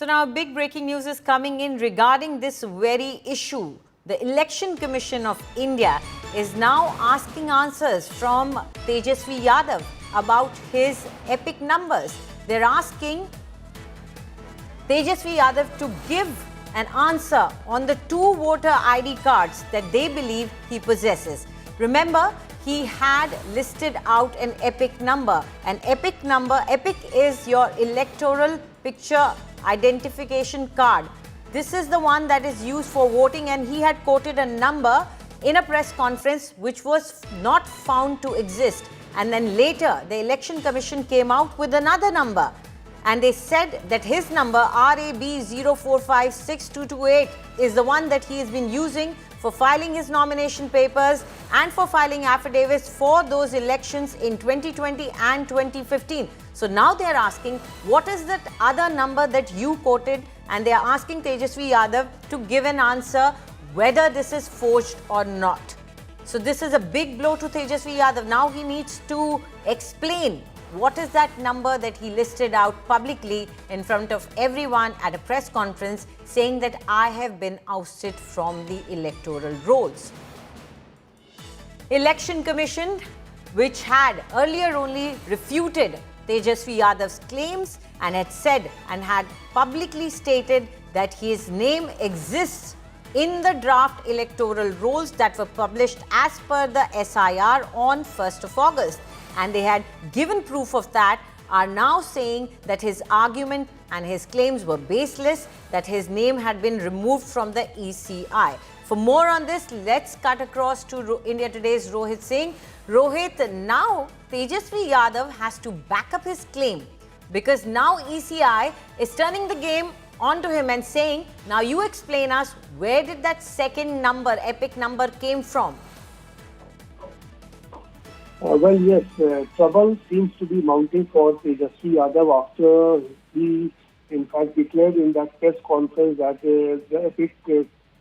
So now big breaking news is coming in regarding this very issue. The Election Commission of India is now asking answers from Tejashwi Yadav about his epic numbers. They're asking Tejashwi Yadav to give an answer on the 2 voter ID cards that they believe he possesses. Remember, he had listed out an epic number. An epic number, epic is your electoral picture identification card. This is the one that is used for voting, and he had quoted a number in a press conference which was not found to exist. And then later, the Election Commission came out with another number. And they said that his number, RAB 0456228, is the one that he has been using for filing his nomination papers and for filing affidavits for those elections in 2020 and 2015. So now they are asking, what is that other number that you quoted? And they are asking Tejashwi Yadav to give an answer whether this is forged or not. So this is a big blow to Tejashwi Yadav. Now he needs to explain what is that number that he listed out publicly in front of everyone at a press conference, saying that I have been ousted from the electoral rolls. Election Commission, which had earlier only refuted Tejashwi Yadav's claims and had said and had publicly stated that his name exists in the draft electoral rolls that were published as per the SIR on 1st of August. And they had given proof of that, are now saying that his argument and his claims were baseless, that his name had been removed from the ECI. For more on this, let's cut across to India Today's Rohit Singh. Rohit, now Tejashwi Yadav has to back up his claim because now ECI is turning the game onto him and saying, now you explain us, where did that second number, epic number, came from? Well, yes, trouble seems to be mounting for Tejashwi Yadav after he, in fact, declared in that press conference that the epic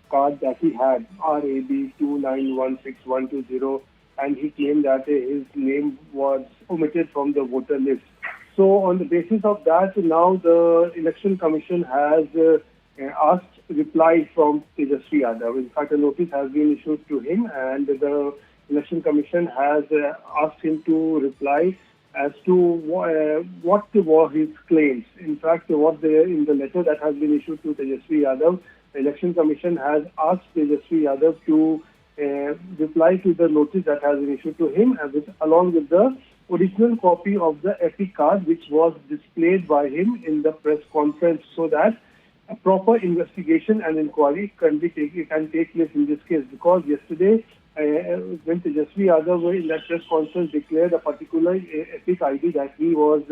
card that he had, RAB 2916120, and he claimed that his name was omitted from the voter list. So on the basis of that, now the Election Commission has asked reply from Tejashwi Yadav. In fact, a notice has been issued to him, and the Election Commission has asked him to reply as to what were his claims. In fact, what in the letter that has been issued to Tejashwi Yadav, the Election Commission has asked Tejashwi Yadav to reply to the notice that has been issued to him, along with the original copy of the epic card which was displayed by him in the press conference, so that a proper investigation and inquiry can take place in this case. Because yesterday, when Tejashwi Yadav in that press conference declared a particular epic ID that he was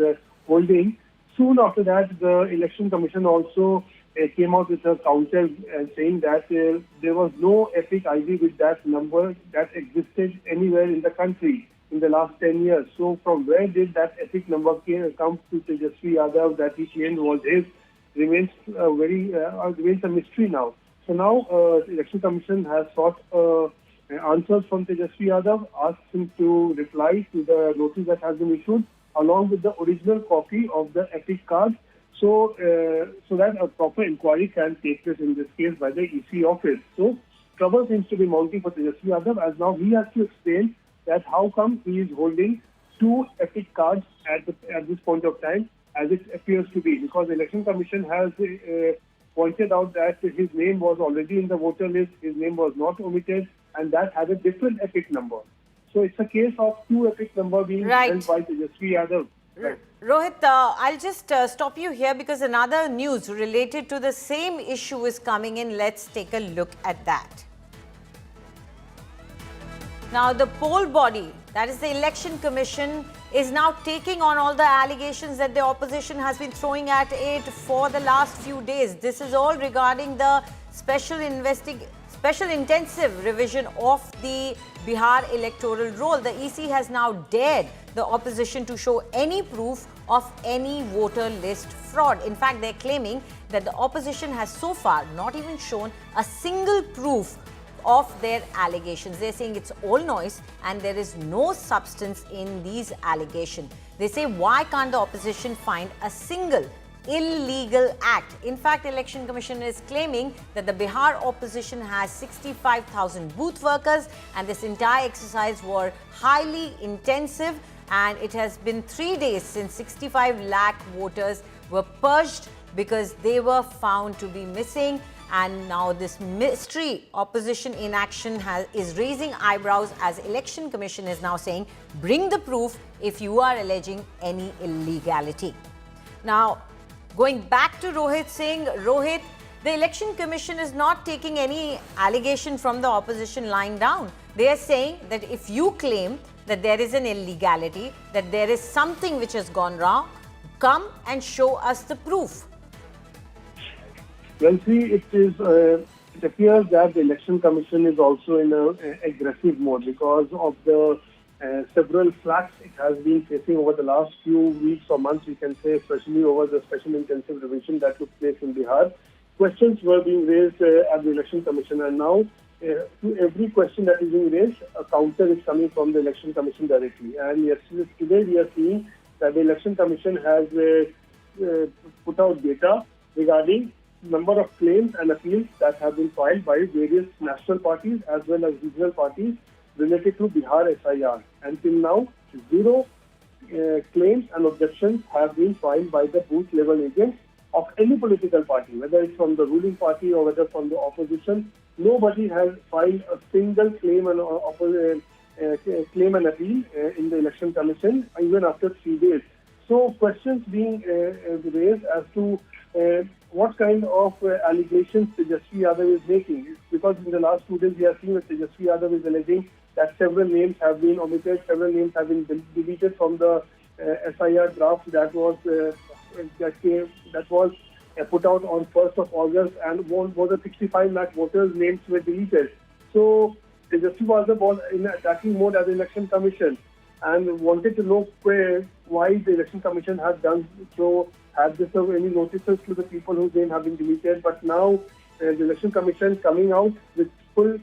holding, soon after that the Election Commission also came out with a counter saying that there was no epic ID with that number that existed anywhere in the country in the last 10 years. So from where did that epic number come to Tejashwi Yadav that he claimed was his remains a mystery now. So now the Election Commission has sought answers from Tejashwi Yadav, asked him to reply to the notice that has been issued along with the original copy of the epic card, so that a proper inquiry can take place in this case by the EC office. So trouble seems to be mounting for Tejashwi Yadav, as now he has to explain that how come he is holding 2 epic cards at this point of time, as it appears to be, because the Election Commission has pointed out that his name was already in the voter list, his name was not omitted, and that had a different epic number. So it's a case of 2 epic number being held by Tejashwi Yadav. Right. Rohit, I'll just stop you here because another news related to the same issue is coming in. Let's take a look at that. Now, the poll body, that is the Election Commission, is now taking on all the allegations that the opposition has been throwing at it for the last few days. This is all regarding the special intensive revision of the Bihar electoral roll. The EC has now dared the opposition to show any proof of any voter list fraud. In fact, they're claiming that the opposition has so far not even shown a single proof of their allegations. They're saying it's all noise and there is no substance in these allegations. They say, why can't the opposition find a single illegal act. In fact, Election Commission is claiming that the Bihar opposition has 65,000 booth workers, and this entire exercise was highly intensive, and it has been 3 days since 65 lakh voters were purged because they were found to be missing. And now this mystery opposition inaction is raising eyebrows, as Election Commission is now saying, bring the proof if you are alleging any illegality. Now, going back to Rohit Singh, Rohit, the Election Commission is not taking any allegation from the opposition lying down. They are saying that if you claim that there is an illegality, that there is something which has gone wrong, come and show us the proof. Well, see, it appears that the Election Commission is also in an aggressive mode because of the several flaks it has been facing over the last few weeks or months, we can say, especially over the special intensive revision that took place in Bihar. Questions were being raised at the Election Commission, and now to every question that is being raised, a counter is coming from the Election Commission directly. And today we are seeing that the Election Commission has put out data regarding number of claims and appeals that have been filed by various national parties as well as regional parties related to Bihar SIR. Until now, 0 claims and objections have been filed by the booth level agents of any political party, whether it's from the ruling party or whether from the opposition. Nobody has filed a single claim and appeal in the Election Commission even after 3 days. So questions being raised as to what kind of allegations Tejashwi Yadav is making. Because in the last 2 days we have seen that Tejashwi Yadav is alleging that several names have been omitted, several names have been deleted from the SIR draft that was put out on 1st of August, and more than 65 lakh voters' names were deleted. So Tejashwi Yadav was in attacking mode as the Election Commission and wanted to know why the Election Commission had done so. Had they served any notices to the people whose name have been deleted? But now the Election Commission coming out with full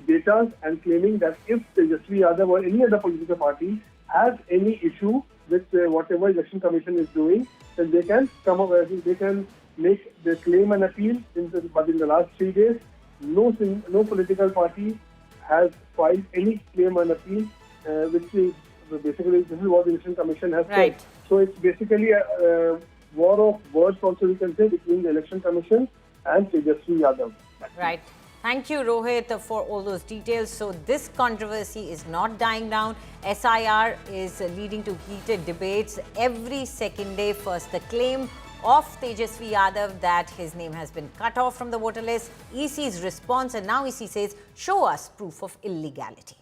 data and claiming that if Tejashwi Yadav or any other political party has any issue with whatever Election Commission is doing, then they can come up, they can make the claim and appeal. But in the last 3 days, no political party has filed any claim and appeal, which is basically this is what the Election Commission has said. So it's basically a war of words, also we can say, between the Election Commission and Tejashwi Yadav. Right. Thank you, Rohit, for all those details. So this controversy is not dying down. SIR is leading to heated debates every second day. First, the claim of Tejashwi Yadav that his name has been cut off from the voter list, EC's response, and now EC says, show us proof of illegality.